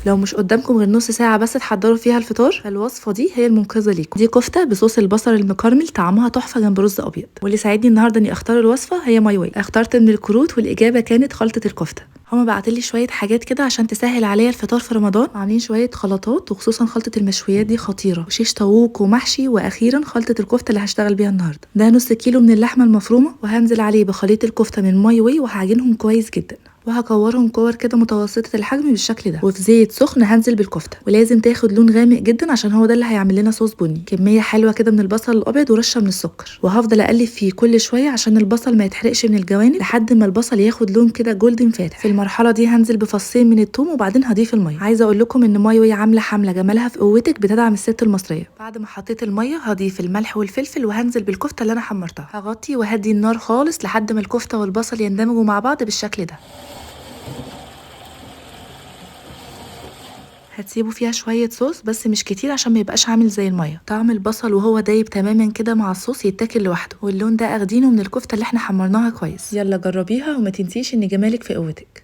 لو مش قدامكم غير نص ساعه بس تحضروا فيها الفطار، فالوصفه دي هي المنقذه ليكم. دي كفته بصوص البصل المكرمل، طعمها تحفه جنب رز ابيض. واللي ساعدني النهارده اني اختار الوصفه هي ماي واي. اخترت من الكروت والاجابه كانت خلطه الكفته. هما بعتلي شويه حاجات كده عشان تسهل عليا الفطار في رمضان، عاملين شويه خلطات وخصوصا خلطه المشويات دي خطيره، وشيش طاووق ومحشي، واخيرا خلطه الكفته اللي هشتغل بيها النهارده. ده نص كيلو من اللحمه المفرومه، وهنزل عليه بخليط الكفته من ماي واي وهعجنهم كويس جدا، وهكورهم كور كده متوسطه الحجم بالشكل ده. وفي زيت سخن هنزل بالكفته، ولازم تاخد لون غامق جدا عشان هو ده اللي هيعمل لنا صوص بني. كميه حلوه كده من البصل الابيض ورشه من السكر، وهفضل اقلب فيه كل شويه عشان البصل ما يتحرقش من الجوانب لحد ما البصل ياخد لون كده جولدن فاتح. في المرحله دي هنزل بفصين من الثوم وبعدين هضيف الميه. عايزه اقول لكم ان ماي واي عامله حمله جمالها في قوتك بتدعم الست المصريه. بعد ما حطيت الميه هضيف الملح والفلفل وهنزل بالكفته اللي انا حمرتها. هغطي وهدي النار خالص لحد ما الكفته والبصل يندمجوا مع بعض بالشكل ده. هتسيبوا فيها شويه صوص بس مش كتير عشان ما يبقاش عامل زي الميه. طعم البصل وهو دايب تماما كده مع الصوص يتاكل لوحده، واللون ده اخدينه من الكفته اللي احنا حمرناها كويس. يلا جربيها وما تنسيش ان جمالك في قوتك.